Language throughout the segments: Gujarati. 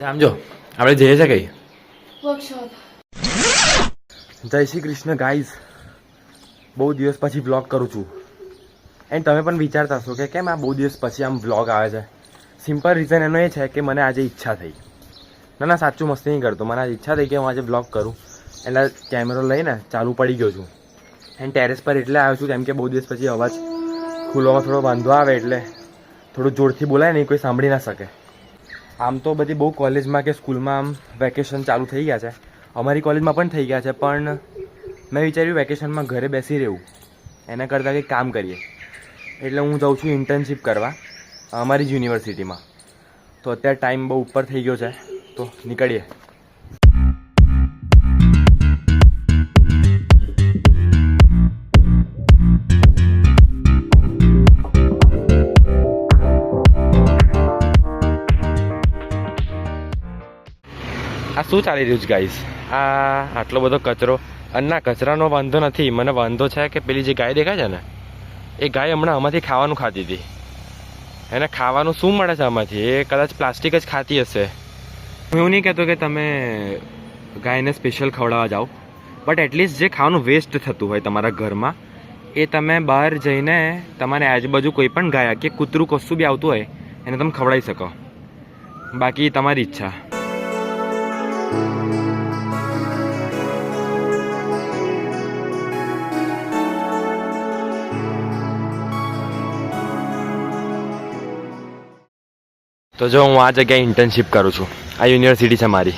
સમજો આપણે જઈએ છે કઈ વર્કશોપ. જય શ્રી કૃષ્ણ ગાઈઝ. બહુ દિવસ પછી વ્લોગ કરું છું એન્ડ તમે પણ વિચારતા હશો કે કેમ આ બહુ દિવસ પછી આમ વ્લોગ આવે છે. સિમ્પલ રીઝન એનો એ છે કે મને આજે ઈચ્છા થઈ. ના સાચું મસ્તી નહીં કરતો, મને આજે ઈચ્છા થઈ કે હું આજે વ્લોગ કરું. એટલે કેમેરો લઈને ચાલુ પડી ગયો છું એન્ડ ટેરેસ પર એટલે આવ્યો છું કેમ કે બહુ દિવસ પછી અવાજ ખુલ્લોમાં થોડો વાંધો આવે એટલે થોડું જોરથી બોલાય નહીં, કોઈ સાંભળી ના શકે. આમ તો બધી બહુ કોલેજમાં કે સ્કૂલમાં આમ વેકેશન ચાલુ થઈ ગયા છે, અમારી કોલેજમાં પણ થઈ ગયા છે, પણ મેં વિચાર્યું વેકેશનમાં ઘરે બેસી રહેવું એના કરતાં કંઈક કામ કરીએ. એટલે હું જાઉં છું ઇન્ટર્નશિપ કરવા અમારી જ યુનિવર્સિટીમાં. તો અત્યારે ટાઈમ બહુ ઉપર થઈ ગયો છે તો નીકળીએ. આ શું ચાલી રહ્યું છે ગાઈસ? આટલો બધો કચરો. અને ના, કચરાનો વાંધો નથી, મને વાંધો છે કે પેલી જે ગાય દેખાય છે ને એ ગાય હમણાં આમાંથી ખાવાનું ખાતી હતી. એને ખાવાનું શું મળે છે આમાંથી? એ કદાચ પ્લાસ્ટિક જ ખાતી હશે. હું એવું નહીં કહેતો કે તમે ગાયને સ્પેશિયલ ખવડાવવા જાઓ, બટ એટલીસ્ટ જે ખાવાનું વેસ્ટ થતું હોય તમારા ઘરમાં એ તમે બહાર જઈને તમારે આજુબાજુ કોઈ પણ ગાય કે કૂતરું કશું બી આવતું હોય એને તમે ખવડાવી શકો. બાકી તમારી ઈચ્છા. તો જો હું આ જગ્યાએ ઇન્ટર્નશિપ કરું છું, આ યુનિવર્સિટી છે મારી.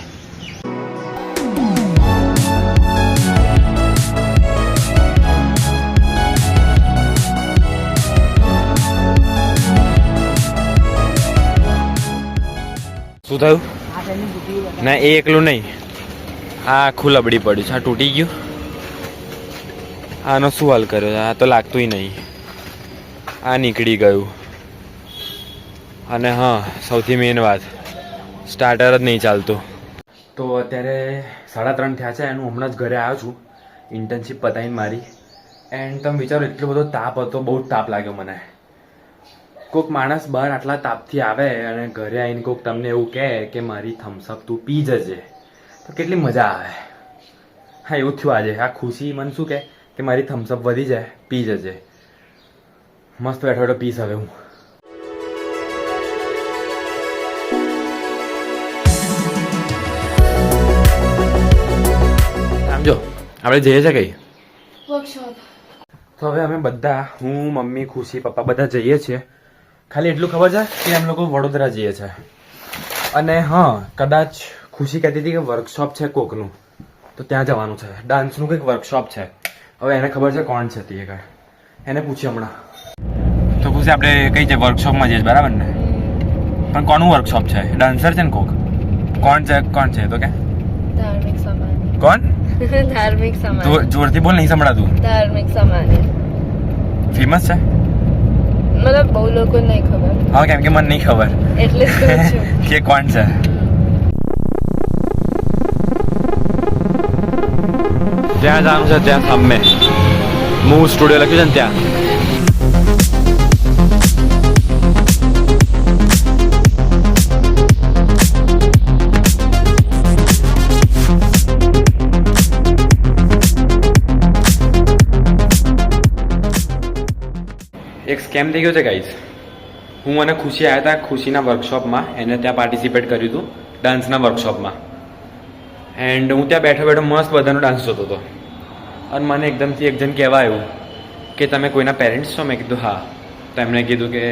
શું થયું? ના, એ એકલું નહીં, આ આખું લબડી પડ્યું છે, આ તૂટી ગયું. આનો શું હાલ કર્યો? આ તો લાગતું નહીં, આ નીકળી ગયું. અને હા, સૌથી મેઇન વાત, સ્ટાર્ટર જ નહીં ચાલતું. તો અત્યારે 3:30 થયા છે અને હું હમણાં જ ઘરે આવ્યો છું ઇન્ટર્નશિપ પતાવીને મારી. એન્ડ તમે વિચારો એટલો બધો તાપ હતો, બહુ જ તાપ લાગ્યો મને. કોઈક માણસ બહાર આટલા તાપથી આવે અને ઘરે આવીને કોઈક તમને એવું કહે કે મારી થમ્સઅપ તું પી જજે, તો કેટલી મજા આવે. હા, એવું થયું આજે. આ ખુશી મને શું કહે કે મારી થમ્સઅપ વધી જાય, પી જજે. મસ્ત બેઠો બેઠો પીસ હવે હું. સમજો આપણે જઈએ છે કઈ વર્કશોપ. તો હવે અમે બધા, હું, મમ્મી, ખુશી, પપ્પા બધા જઈએ છીએ. ખાલી એટલું ખબર છે કે એમ લોકો વડોદરા જઈએ છે. અને હા, કદાચ ખુશી કહેતી હતી કે વર્કશોપ છે કોકનું, તો ત્યાં જવાનું છે. ડાન્સનું કંઈક વર્કશોપ છે. હવે એને ખબર છે કોણ છે તે, એને પૂછ્યું હમણાં. તો ખુશી આપણે કઈ છે વર્કશોપમાં જઈએ, બરાબર ને? પણ કોનું વર્કશોપ છે? ડાન્સર છે ને કોક? કોણ છે? કોણ છે તો કે? ધાર્મિક સમાન. કોણ? ધાર્મિક સમાન. જોરથી બોલ, નહીં સંભળાતું. ધાર્મિક સમાન ફેમસ છે? મતલબ બહુ લોકો નહીં ખબર. હા, કેમ કે મને નહીં ખબર એટલે જ કહું છું કે કોણ છે. ત્યાં જામ છે, ત્યાં સામે મૂવ સ્ટુડિયો લખ્યું છે ને ત્યાં. એક સ્કેમ થઈ ગયો છે ગાઈઝ. હું અને ખુશી આવ્યા હતા ખુશીના વર્કશોપમાં, એને ત્યાં પાર્ટિસિપેટ કર્યું હતું ડાન્સના વર્કશોપમાં. એન્ડ હું ત્યાં બેઠો બેઠો મસ્ત બધાનો ડાન્સ જોતો હતો અને મને એકદમથી એક જણ કહેવા આવ્યું કે તમે કોઈના પેરેન્ટ્સ છો? મેં કીધું હા. તો એમણે કીધું કે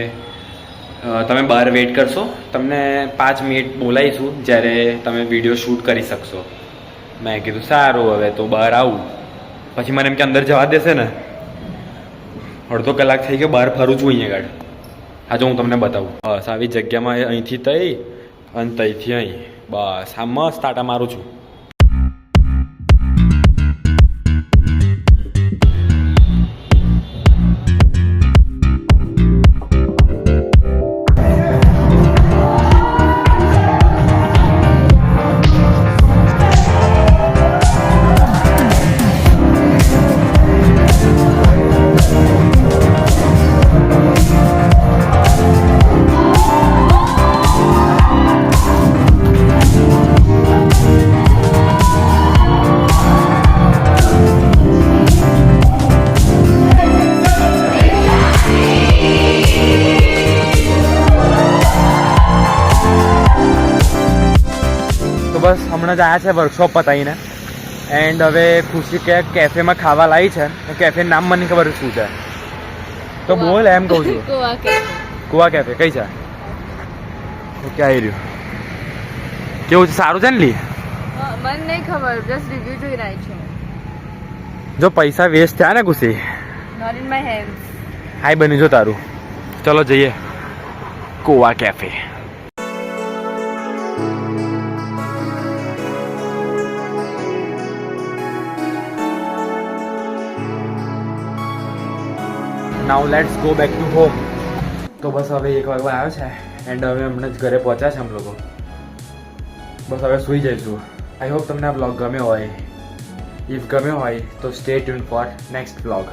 તમે બહાર વેઇટ કરશો, તમને 5 મિનિટ બોલાવીશું જ્યારે તમે વિડીયો શૂટ કરી શકશો. મેં કીધું સારું, હવે તો બહાર આવું. પછી મને એમ કે અંદર જવા દેશે ને? અડધો કલાક થઈ ગયો, બહાર ફરું છું અહીંયા આગળ. આજે હું તમને બતાવું. બસ આવી જગ્યામાં અહીંથી તઈ અને તઈથી અહીં, બસ આ મસ્ત આટા મારું છું. તો બસ હમણાં જ આવ્યા છે વર્કશોપ પતાવીને એન્ડ હવે ખુશી કે કેફેમાં ખાવા લાવી છે કેફે નામ મને નહીં ખબર શું છે તો બોલ એમ કહું છું ગોવા કે કુવા કેફે કઈ છે ઓકે આવી રહ્યું કેવું છે સારું છે ને લી મને નહીં ખબર જસ્ટ રિવ્યુ જોઈ રહી છું જો પૈસા વેસ્ટ થયા ને ખુશી નોટ ઇન માય હેન્ડ્સ હાઈ બની જો તારું ચલો જઈએ કુવા cafe now let's go back to home તો બસ હવે 1 વાગવા આવ્યો છે એન્ડ હવે હમણાં જ ઘરે પહોંચ્યા છે અમે લોકો બસ હવે સૂઈ જઈશું આઈ હોપ તમને આ બ્લોગ ગમ્યો હોય ઇફ ગમ્યો હોય તો stay tune four next blog